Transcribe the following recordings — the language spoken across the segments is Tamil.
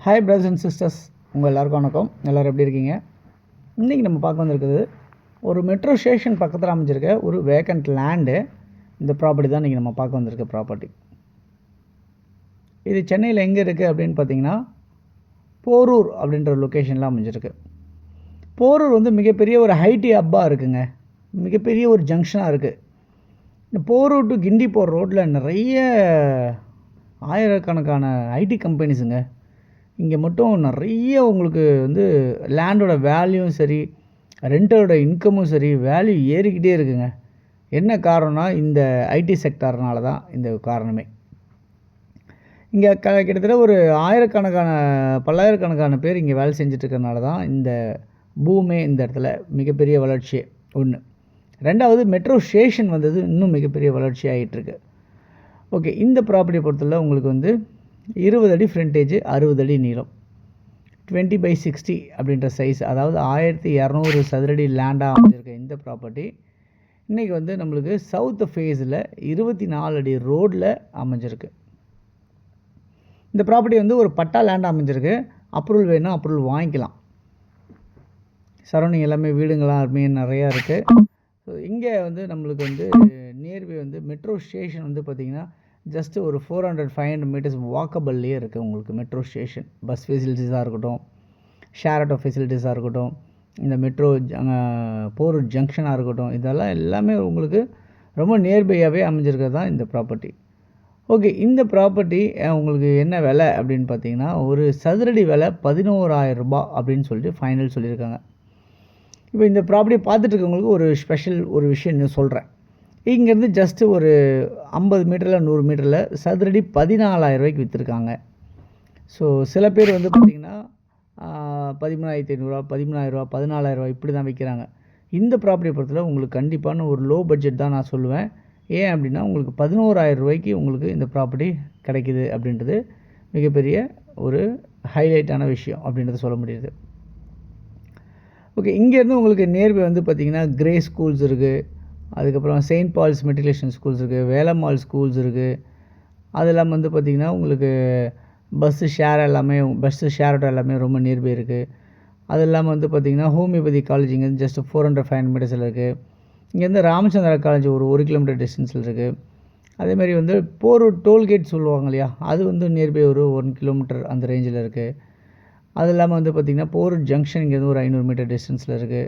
ஹாய் பிரதர்ஸ் அண்ட் சிஸ்டர்ஸ், உங்கள் எல்லாருக்கும் வணக்கம். எல்லோரும் எப்படி இருக்கீங்க? இன்றைக்கி நம்ம பார்க்க வந்திருக்குது ஒரு மெட்ரோ ஸ்டேஷன் பக்கத்தில் அமைஞ்சிருக்க ஒரு வேக்கண்ட் லேண்டு. இந்த ப்ராப்பர்ட்டி தான் இன்றைக்கி நம்ம பார்க்க வந்திருக்க ப்ராப்பர்ட்டி. இது சென்னையில் எங்கே இருக்குது அப்படின்னு பார்த்தீங்கன்னா, போரூர் அப்படின்ற லொக்கேஷனில் அமைஞ்சிருக்கு. போரூர் வந்து மிகப்பெரிய ஒரு ஐடி ஹப்பாக இருக்குங்க. மிகப்பெரிய ஒரு ஜங்ஷனாக இருக்குது. இந்த போரூர் டு கிண்டி போகிற ரோட்டில் நிறைய ஆயிரக்கணக்கான ஐடி கம்பெனிஸுங்க. இங்கே மட்டும் நிறைய உங்களுக்கு வந்து லேண்டோட வேல்யூவும் சரி, ரெண்டலோட இன்கமும் சரி, வேல்யூ ஏறிக்கிட்டே இருக்குங்க. என்ன காரணம்னா, இந்த ஐடி செக்டார்னால தான் இந்த காரணமே. இங்கே கிட்டத்தட்ட ஒரு பல்லாயிரக்கணக்கான பேர் இங்கே வேலை செஞ்சிட்ருக்கறனால தான் இந்த பூமே இந்த இடத்துல மிகப்பெரிய வளர்ச்சி ஒன்று. ரெண்டாவது, மெட்ரோ ஸ்டேஷன் வந்தது இன்னும் மிகப்பெரிய வளர்ச்சி ஆகிட்டுருக்கு. ஓகே, இந்த ப்ராப்பர்ட்டியை பொறுத்தவரை உங்களுக்கு வந்து 20 அடி ஃப்ரண்டேஜ், 60 அடி நீளம், 20/60 அப்படின்ற சைஸ், அதாவது 1200 சதுரடி லேண்டாக அமைஞ்சிருக்க இந்த ப்ராப்பர்ட்டி இன்றைக்கி வந்து நம்மளுக்கு சவுத் ஃபேஸில் 24 அடி ரோடில் அமைஞ்சிருக்கு. இந்த ப்ராப்பர்ட்டி வந்து ஒரு பட்டா லேண்டாக அமைஞ்சிருக்கு. அப்ரூவல் வேணும், அப்ரூவல் வாங்கிக்கலாம். சரௌண்டிங் எல்லாமே வீடுங்களாமே நிறையா இருக்குது. ஸோ இங்கே வந்து நம்மளுக்கு வந்து நியர்பை வந்து மெட்ரோ ஸ்டேஷன் வந்து பார்த்திங்கன்னா ஜஸ்ட்டு ஒரு 400-500 மீட்டர்ஸ் வாக்கபிள்லேயே இருக்குது உங்களுக்கு மெட்ரோ ஸ்டேஷன். பஸ் ஃபெசிலிட்டிஸாக இருக்கட்டும், ஷேர் ஆட்டோ ஃபெசிலிட்டிஸாக இருக்கட்டும், இந்த மெட்ரோ போரூர் ஜங்ஷனாக இருக்கட்டும், இதெல்லாம் எல்லாமே உங்களுக்கு ரொம்ப நியர்பையாகவே அமைஞ்சிருக்கிறது தான் இந்த ப்ராப்பர்ட்டி. ஓகே, இந்த ப்ராப்பர்ட்டி உங்களுக்கு என்ன விலை அப்படின்னு பார்த்தீங்கன்னா, ஒரு சதுரடி விலை 11,000 ரூபாய் அப்படின்னு சொல்லிட்டு ஃபைனல் சொல்லியிருக்காங்க. இப்போ இந்த ப்ராப்பர்ட்டியை பார்த்துட்டு இருக்கவங்களுக்கு ஒரு ஸ்பெஷல் ஒரு விஷயம் இன்னும் சொல்கிறேன். இங்கேருந்து ஜஸ்ட்டு ஒரு 50 மீட்டரில் 100 மீட்டரில் சதுரடி 14,000 ரூபாய்க்கு விற்றுருக்காங்க. ஸோ சில பேர் வந்து பார்த்திங்கன்னா 13,500, 13,000, 14,000 இப்படி தான் விற்கிறாங்க. இந்த ப்ராப்பர்ட்டியை பொறுத்தவரை உங்களுக்கு கண்டிப்பான ஒரு லோ பட்ஜெட் தான் நான் சொல்லுவேன். ஏன் அப்படின்னா, உங்களுக்கு 11,000 ரூபாய்க்கு உங்களுக்கு இந்த ப்ராப்பர்ட்டி கிடைக்கிது அப்படின்றது மிகப்பெரிய ஒரு ஹைலைட்டான விஷயம் அப்படின்றத சொல்ல முடியுது. ஓகே, இங்கேருந்து உங்களுக்கு நியர்பை வந்து பார்த்திங்கன்னா கிரே ஸ்கூல்ஸ் இருக்குது, அதுக்கப்புறம் செயின்ட் பால்ஸ் மெட்ரிகுலேஷன் ஸ்கூல்ஸ் இருக்குது, வேலம்மாள் ஸ்கூல்ஸ் இருக்குது. அது இல்லாமல் வந்து பார்த்திங்கன்னா உங்களுக்கு பஸ்ஸு ஷேர் ஆட்டோ எல்லாமே ரொம்ப நியர்பை இருக்குது. அது இல்லாமல் வந்து பார்த்திங்கன்னா ஹோமியோபதி காலேஜ் இங்கேருந்து ஜஸ்ட் 400-500 மீட்டர்ஸில் இருக்குது. இங்கேருந்து ராமச்சந்திரா காலேஜ் ஒரு 1 கிலோமீட்டர் டிஸ்டன்ஸில் இருக்குது. அதேமாதிரி வந்து போரூர் டோல்கேட் சொல்லுவாங்க இல்லையா, அது வந்து நியர்பை ஒரு 1 கிலோமீட்டர் அந்த ரேஞ்சில் இருக்குது. அது இல்லாமல் வந்து பார்த்திங்கன்னா போரூர் ஜங்ஷன் இங்கேருந்து ஒரு 500 மீட்டர் டிஸ்டன்ஸில் இருக்குது.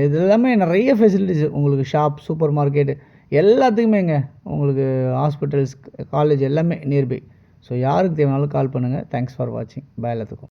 இது எல்லாமே நிறைய ஃபெசிலிட்டிஸ் உங்களுக்கு, ஷாப், சூப்பர் மார்க்கெட்டு எல்லாத்துக்குமேங்க உங்களுக்கு, ஹாஸ்பிட்டல்ஸ், காலேஜ் எல்லாமே நியர்பை. ஸோ யாருக்கு தேவைனாலும் கால் பண்ணுங்கள். தேங்க்ஸ் ஃபார் வாட்சிங். பாய் எல்லாத்துக்கும்.